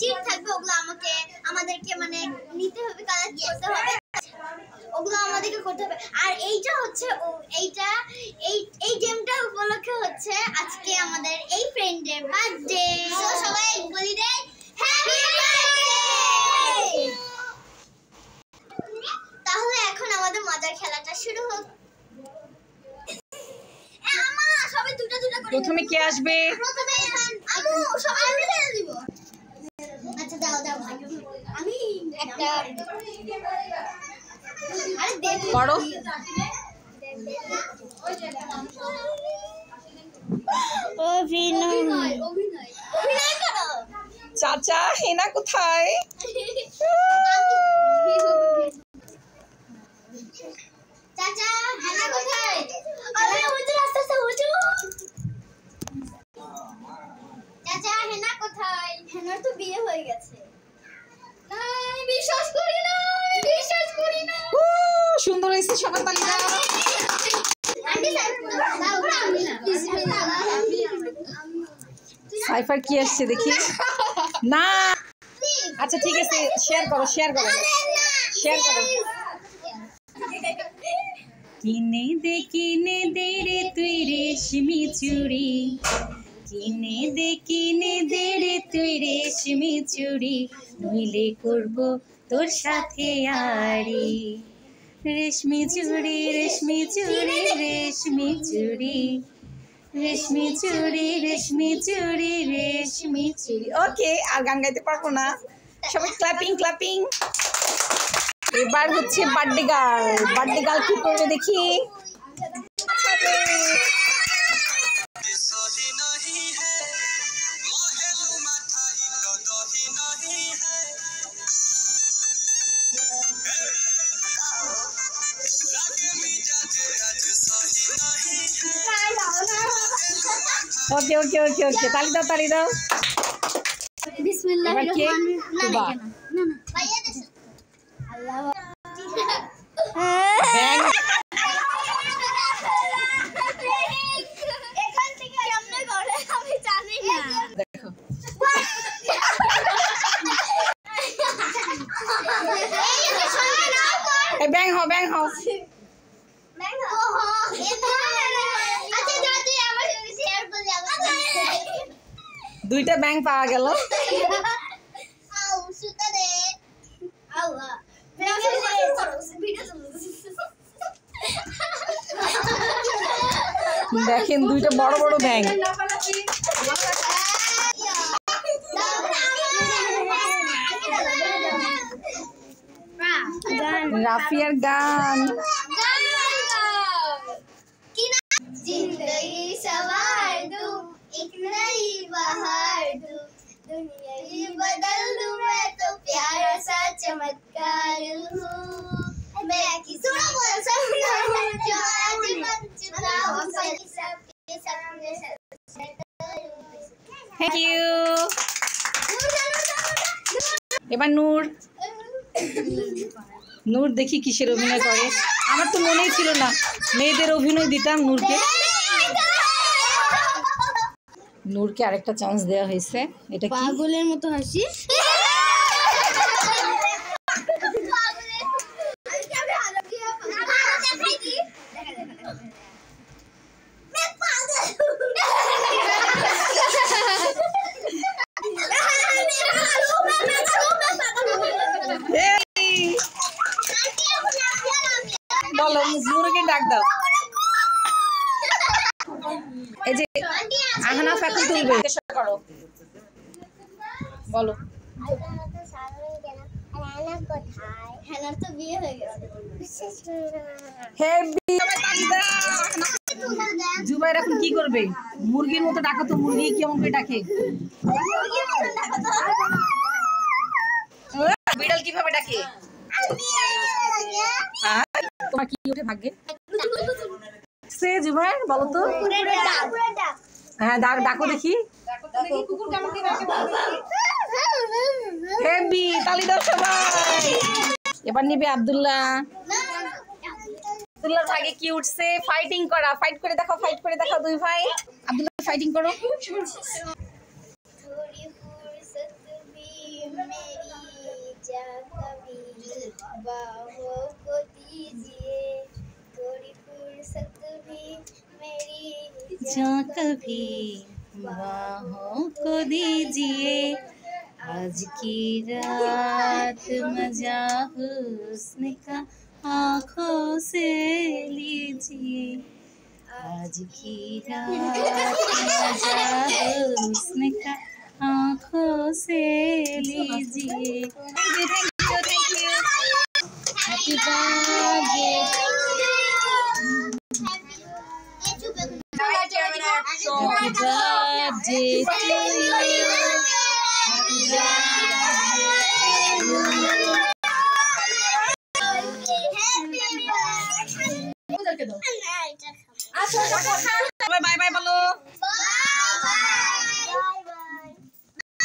Cheat থাকবে ওগুলো আমাদেরকে মানে নিতে হবে, কালেক্ট করতে হবে, ওগুলো আমাদেরকে করতে হবে। আর এইটা হচ্ছে এই গেমটা উপলক্ষে হচ্ছে আজকে আমাদের এই ফ্রেন্ডের বার্থডে। সো সবাই বলি দেই হ্যাপি বার্থডে। তাহলে এখন আমাদের মজার খেলাটা শুরু হোক। সবাই দুটো দুটো করে। প্রথমে কে আসবে? প্রথমে আমু, সবাই মিলে দিব। আচ্ছা দাও দাও ভাই, আমি একটা আরে দে করো। অভিনয় করো। চাচা হেনা কোথায়? চাচা হেনা কোথায়? আরে হুজুর আস্তে আস্তে হুজুর। চাচা হেনা কোথায়? হেনার তো বিয়ে হয়ে গেছে। নাই বিশ্বাস করি না, বিশ্বাস করি না। সুন্দর হয়েছে, সবার তালি দাও। আন্টি সাইফার কি আসছে দেখি। না আচ্ছা ঠিক আছে, শেয়ার করো শেয়ার করো শেয়ার করো। কিনে দে রে তুই রেশমি চুড়ি, কিনে দে রে তুই রেশমি চুড়ি, নইলে করবো তোর সাথে আরি। রেশমি চুড়ি রেশমি চুড়ি রেশমি চুড়ি, রেশমি চুড়ি রেশমি চুড়ি রেশমি চুড়ি। ওকে, আর গান গাইতে পারবো না। সবাই ক্ল্যাপিং ক্ল্যাপিং। এবার হচ্ছে বার্থডে গার্ল। বার্থডে গার্ল কি করবে দেখি। ওকে ওকে ওকে ওকে, তালি দাও তালি দাও। বিসমিল্লাহির এবার কে? রহমানির তুবা। রহিম। না না ভাইয়া দেন। আল্লাহ ব্যাং। এখান থেকে কেমনে করে আমি জানি না। দেখো এই যে সঙ্গে নাও কর। এই ব্যাং হও ব্যাং হও। ওহো আচ্ছা দাদি আমার সঙ্গে শেয়ার করলে আমার দুইটা ব্যাং পাওয়া গেল। আউ সুতা দে আউ ভিডিও দেখেন দুইটা বড় বড় ব্যাং। রাফিয়ার গান। जिंदगी सवार दूं एक नई बहार दूं दुनिया ही बदल दूं मैं तो प्यारा सा चमत्कार हूँ मैं किसी को सपना हूँ जो आज बन चुका हूँ सबके सपने থ্যাংক ইউ। এবার নূর। নূর দেখি কিসের অভিনয় করে। আমার তো মনেই ছিল না মেয়েদের অভিনয় দিতাম নূরকে। নূরকে আরেকটা চান্স দেওয়া হয়েছে। এটা কি? পাগলের মতো হাসি। বলো নূরকে ডাক দাও। এই যে আহনাফ এখন তুলবে, চেষ্টা করো বলো। হেনার তো বিয়ে হয়ে গেছে। হেভি। জুবাইর এখন কি করবে? মুরগির মতো ডাকো তো। মুরগি কেমন করে ডাকে? বিড়াল কিভাবে ডাকে? তোমার কি উঠে ভাগ্যে? সে জুবাইর বলো তো। হ্যাঁ ডাকো দেখি। হেভি, তালি দাও সবাই। এবার নিবে আব্দুল্লাহ। আব্দুল্লাহর ভাগে কি উঠছে? ফাইটিং করা। ফাইট করে দেখাও, ফাইট করে দেখাও দুই ভাই। আব্দুল্লাহ ফাইটিং করো। जा कभी बाहों को दीजिए थोड़ी फुर्सत भी मेरी जा कभी बाहों को दीजिए आज की रात मजा हुस्न का आँखों से लीजिए आज की रात मजा हुस्न का आँखों से लीजिए। Thank you happy birthday Happy birthday to you. Bye bye bye bye.